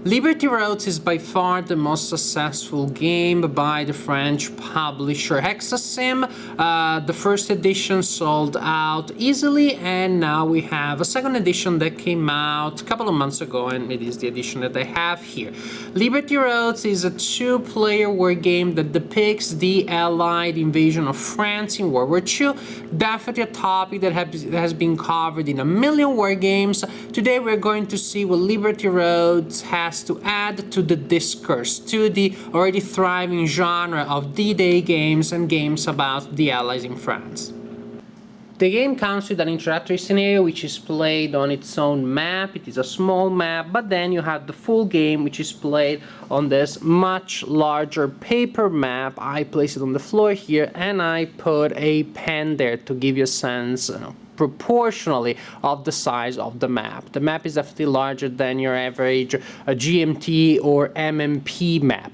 Liberty Roads is by far the most successful game by the French publisher Hexasim. The first edition sold out easily, and now we have a second edition that came out a couple of months ago, and it is the edition that I have here. Liberty Roads is a two-player war game that depicts the Allied invasion of France in World War II. Definitely a topic that has been covered in a million war games. Today we're going to see what Liberty Roads has to add to the discourse, to the already thriving genre of D-Day games and games about the Allies in France. The game comes with an introductory scenario which is played on its own map. It is a small map, but then you have the full game which is played on this much larger paper map. I place it on the floor here and I put a pen there to give you a sense proportionally of the size of the map. The map is definitely larger than your average GMT or MMP map.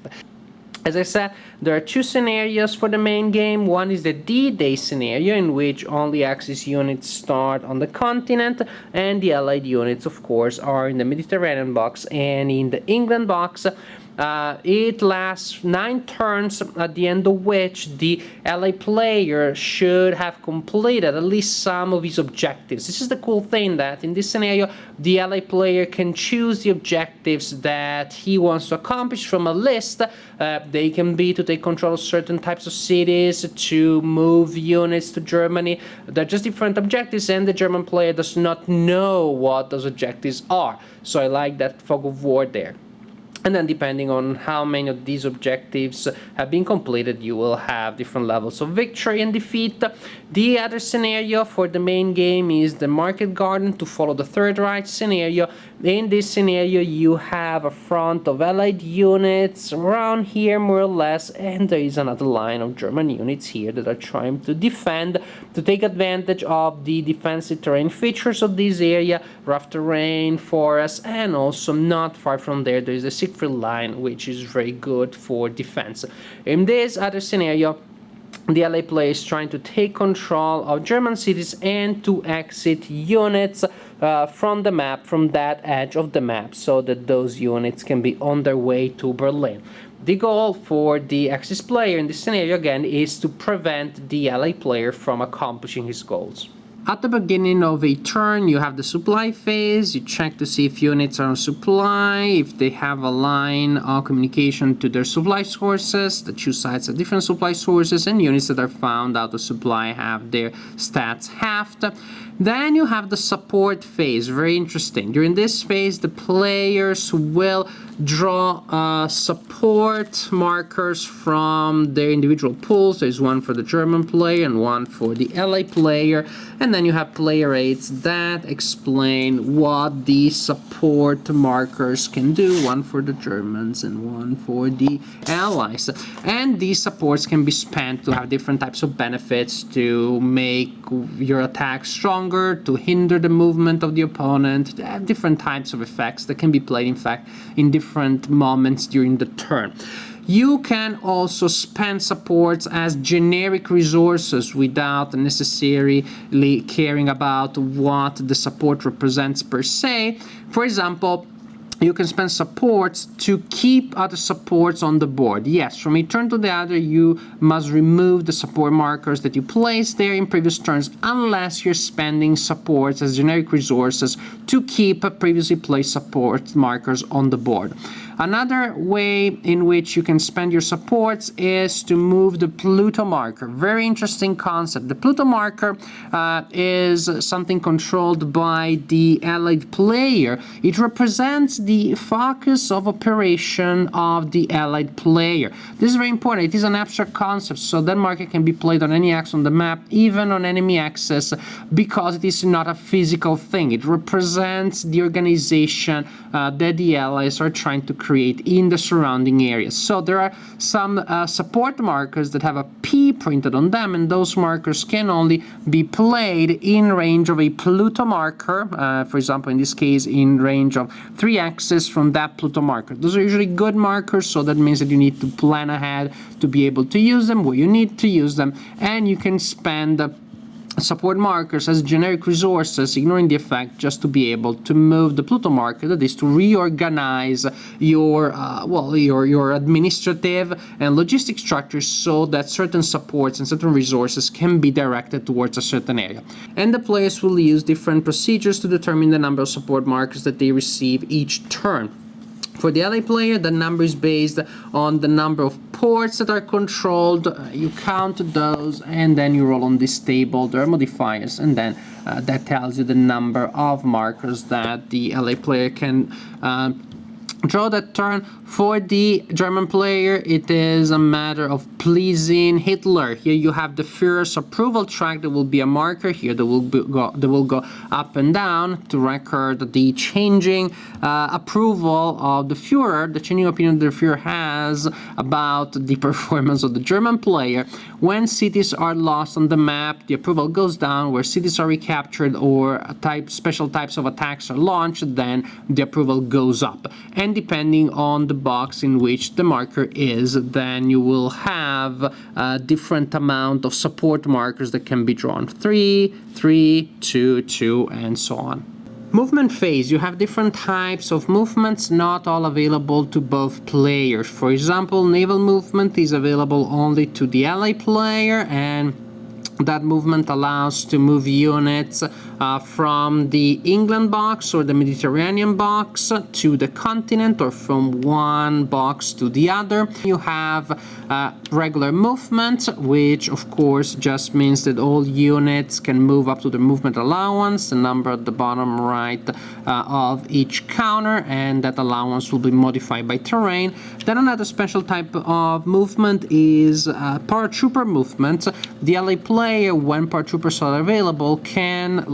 As I said, there are two scenarios for the main game. One is the D-Day scenario, in which only Axis units start on the continent, and the Allied units, of course, are in the Mediterranean box and in the England box. It lasts 9 turns, at the end of which the Allied player should have completed at least some of his objectives. This is the cool thing, that in this scenario the Allied player can choose the objectives that he wants to accomplish from a list. They can be to take control of certain types of cities, to move units to Germany. They're just different objectives, and the German player does not know what those objectives are. So I like that fog of war there. And then depending on how many of these objectives have been completed, you will have different levels of victory and defeat. The other scenario for the main game is the Market Garden, to follow the Third Reich scenario. In this scenario, you have a front of Allied units around here, more or less, and there is another line of German units here that are trying to defend, to take advantage of the defensive terrain features of this area, rough terrain, forests, and also not far from there is a Siegfried line, which is very good for defense. In this other scenario, the Allied player is trying to take control of German cities and to exit units from the map, from that edge of the map, so that those units can be on their way to Berlin. The goal for the Axis player in this scenario, again, is to prevent the Allied player from accomplishing his goals. At the beginning of a turn, you have the supply phase. You check to see if units are on supply, if they have a line of communication to their supply sources. The two sides have different supply sources, and units that are found out of supply have their stats halved. Then you have the support phase, very interesting. During this phase, the players will draw support markers from their individual pools. There's one for the German player and one for the Allied player. And then you have player aids that explain what these support markers can do, one for the Germans and one for the Allies. And these supports can be spent to have different types of benefits, to make your attack stronger, to hinder the movement of the opponent, to have different types of effects that can be played, in fact, in different moments during the turn. You can also spend supports as generic resources without necessarily caring about what the support represents per se. For example, you can spend supports to keep other supports on the board. Yes, from a turn to the other, you must remove the support markers that you placed there in previous turns, unless you're spending supports as generic resources to keep previously placed support markers on the board. Another way in which you can spend your supports is to move the Pluto marker. Very interesting concept. The Pluto marker is something controlled by the Allied player. It represents the focus of operation of the Allied player. This is very important. It is an abstract concept, so that marker can be played on any axis on the map, even on enemy axis, because it is not a physical thing. It represents the organization that the Allies are trying to create in the surrounding areas. So there are some support markers that have a P printed on them, and those markers can only be played in range of a Pluto marker, for example, in this case, in range of 3 axes from that Pluto marker. Those are usually good markers, so that means that you need to plan ahead to be able to use them, where you need to use them, and you can spend support markers as generic resources, ignoring the effect, just to be able to move the Pluto marker, that is to reorganize your your administrative and logistic structures so that certain supports and certain resources can be directed towards a certain area. And the players will use different procedures to determine the number of support markers that they receive each turn. For the ally player, the number is based on the number of ports that are controlled. You count those and then you roll on this table. There are modifiers, and then that tells you the number of markers that the ally player can draw that turn. For the German player, it is a matter of pleasing Hitler. Here you have the Führer's approval track. There will be a marker here that will go up and down to record the changing approval of the Führer, the changing opinion the Führer has about the performance of the German player. When cities are lost on the map, the approval goes down. Where cities are recaptured or special types of attacks are launched, then the approval goes up. And depending on the box in which the marker is, then you will have a different amount of support markers that can be drawn. 3, 3, 2, 2, and so on. Movement phase. You have different types of movements, not all available to both players. For example, naval movement is available only to the ally player, and that movement allows to move units from the England box or the Mediterranean box to the continent, or from one box to the other. You have regular movement, which of course just means that all units can move up to the movement allowance, the number at the bottom right of each counter, and that allowance will be modified by terrain. Then another special type of movement is paratrooper movement. The ally player, when paratroopers are available, can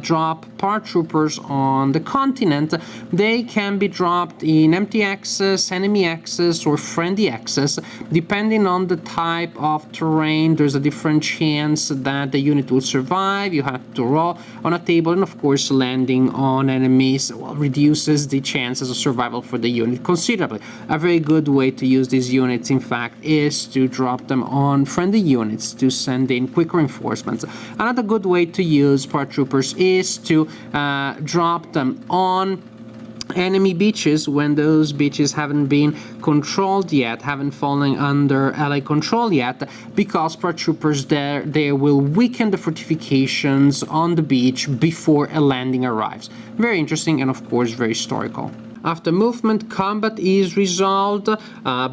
drop paratroopers on the continent. They can be dropped in empty access, enemy access, or friendly access. Depending on the type of terrain, there's a different chance that the unit will survive. You have to roll on a table, and of course landing on enemies reduces the chances of survival for the unit considerably. A very good way to use these units, in fact, is to drop them on friendly units to send in quick reinforcements. Another good way to use paratroopers is to drop them on enemy beaches when those beaches haven't been controlled yet, haven't fallen under ally control yet, because paratroopers there will weaken the fortifications on the beach before a landing arrives. Very interesting and of course very historical. After movement, combat is resolved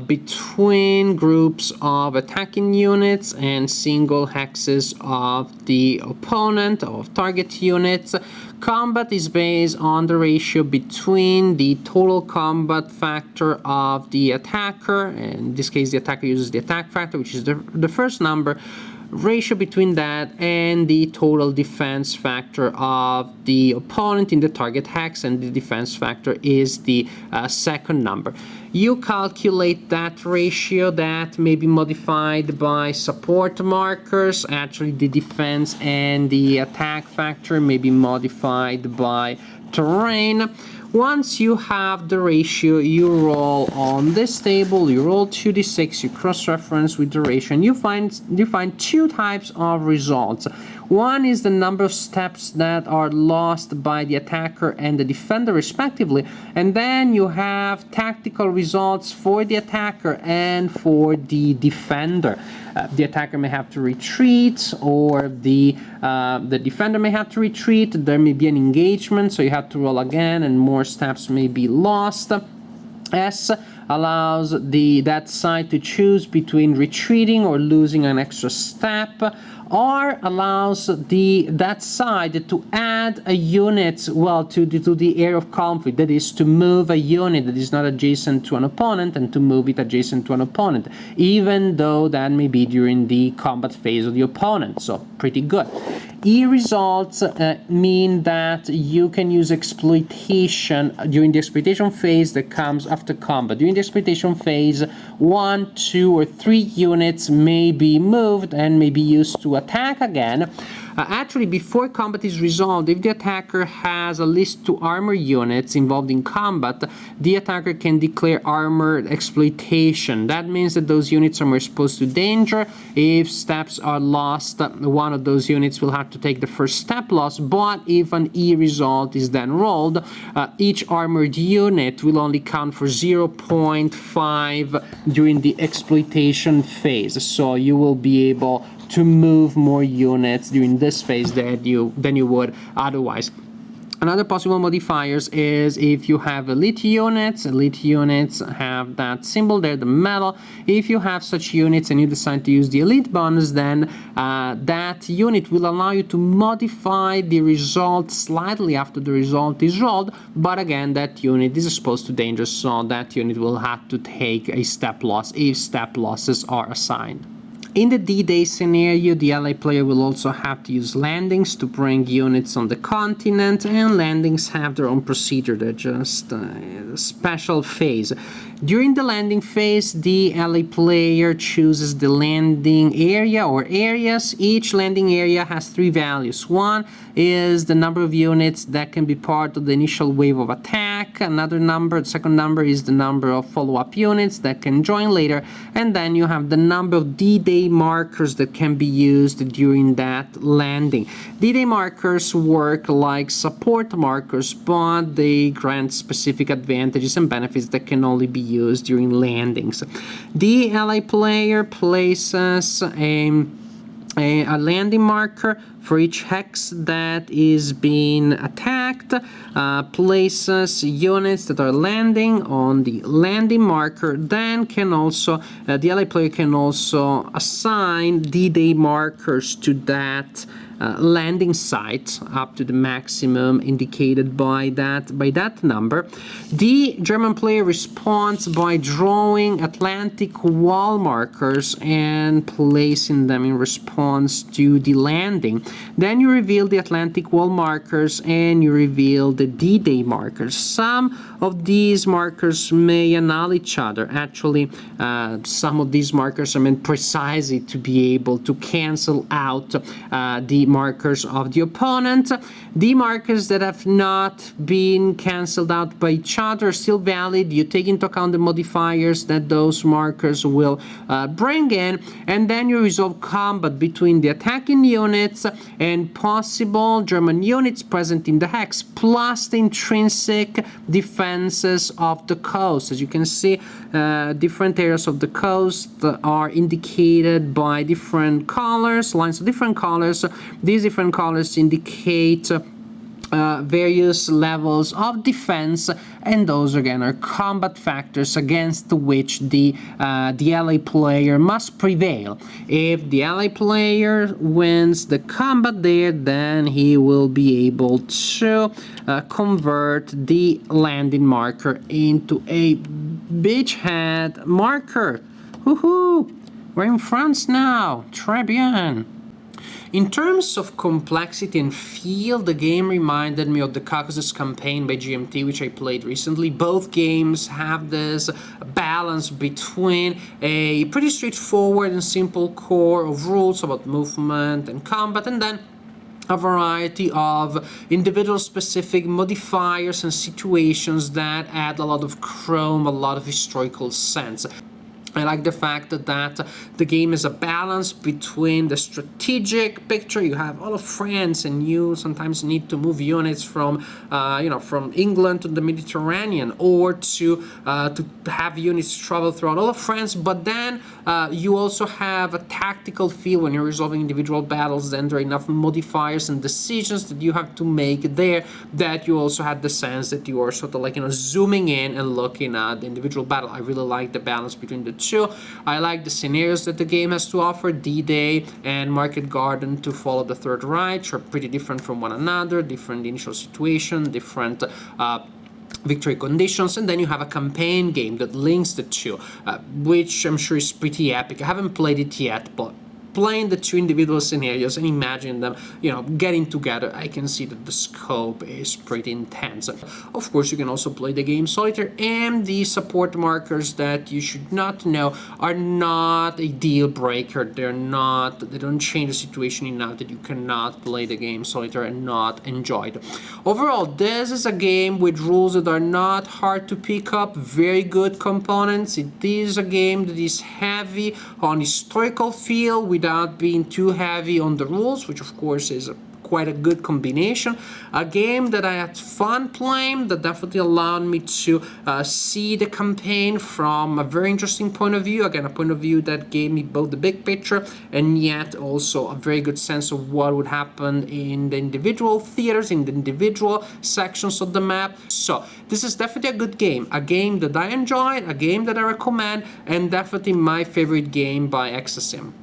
between groups of attacking units and single hexes of the opponent, of target units. Combat is based on the ratio between the total combat factor of the attacker. In this case, the attacker uses the attack factor, which is the first number. Ratio between that and the total defense factor of the opponent in the target hex, and the defense factor is the second number. You calculate that ratio. That may be modified by support markers. Actually, the defense and the attack factor may be modified by terrain. Once you have the ratio, you roll on this table, you roll 2d6, you cross-reference with the ratio, and you find two types of results. One is the number of steps that are lost by the attacker and the defender respectively, and then you have tactical results for the attacker and for the defender. The attacker may have to retreat, or the defender may have to retreat. There may be an engagement, so you have to roll again, and more steps may be lost. S allows that side to choose between retreating or losing an extra step. R allows that side to add a unit, to the area of conflict, that is to move a unit that is not adjacent to an opponent and to move it adjacent to an opponent, even though that may be during the combat phase of the opponent. So pretty good. E results mean that you can use exploitation during the exploitation phase that comes after combat. During the exploitation phase, 1, 2, or 3 units may be moved and may be used to attack again. Actually, before combat is resolved, if the attacker has at least 2 armor units involved in combat, the attacker can declare armor exploitation. That means that those units are more exposed to danger. If steps are lost, one of those units will have to take the first step loss, but if an E result is then rolled, each armored unit will only count for 0.5 during the exploitation phase. So you will be able to move more units during this phase than you would otherwise. Another possible modifiers is if you have elite units have that symbol there, the medal. If you have such units and you decide to use the elite bonus, then that unit will allow you to modify the result slightly after the result is rolled, but again, that unit is exposed to danger, so that unit will have to take a step loss if step losses are assigned. In the D-Day scenario, the ally player will also have to use landings to bring units on the continent, and landings have their own procedure. They're just a special phase. During the landing phase, the ally player chooses the landing area or areas. Each landing area has 3 values. One is the number of units that can be part of the initial wave of attack. The second number is the number of follow-up units that can join later. And then you have the number of D-Day markers that can be used during that landing. D-Day markers work like support markers, but they grant specific advantages and benefits that can only be used during landings. The ally player places a landing marker for each hex that is being attacked, places units that are landing on the landing marker, then can also, the ally player can also assign D-Day markers to that landing site up to the maximum indicated by that number. The German player responds by drawing Atlantic wall markers and placing them in response to the landing. Then you reveal the Atlantic wall markers and you reveal the D-Day markers. Some of these markers may annul each other. Actually, some of these markers are meant precisely to be able to cancel out the markers of the opponent. The markers that have not been cancelled out by each other are still valid. You take into account the modifiers that those markers will bring in, and then you resolve combat between the attacking units and possible German units present in the hex, plus the intrinsic defenses of the coast. As you can see, different areas of the coast are indicated by different colors, lines of different colors. These different colors indicate various levels of defense, and those again are combat factors against which the ally player must prevail. If the ally player wins the combat there, then he will be able to convert the landing marker into a beachhead marker. Woohoo! We're in France now. Très bien. In terms of complexity and feel, the game reminded me of the Caucasus campaign by GMT, which I played recently. Both games have this balance between a pretty straightforward and simple core of rules about movement and combat, and then a variety of individual specific modifiers and situations that add a lot of chrome, a lot of historical sense. I like the fact that the game is a balance between the strategic picture. You have all of France, and you sometimes need to move units from, from England to the Mediterranean, or to have units travel throughout all of France. But then you also have a tactical feel when you're resolving individual battles. Then there are enough modifiers and decisions that you have to make there that you also had the sense that you are sort of like zooming in and looking at the individual battle. I really like the balance between the two. I like the scenarios that the game has to offer. D-Day and Market Garden to follow the Third Reich are pretty different from one another, different initial situation, different victory conditions, and then you have a campaign game that links the two, which I'm sure is pretty epic. I haven't played it yet, but playing the two individual scenarios and imagine them, getting together, I can see that the scope is pretty intense. Of course, you can also play the game solitaire, and the support markers that you should not know are not a deal breaker. They don't change the situation enough that you cannot play the game solitaire and not enjoy it. Overall, this is a game with rules that are not hard to pick up, very good components. It is a game that is heavy on historical feel without being too heavy on the rules, which of course is quite a good combination. A game that I had fun playing, that definitely allowed me to see the campaign from a very interesting point of view. Again, a point of view that gave me both the big picture and yet also a very good sense of what would happen in the individual theaters, in the individual sections of the map. So this is definitely a good game, a game that I enjoyed, a game that I recommend, and definitely my favorite game by Exasim.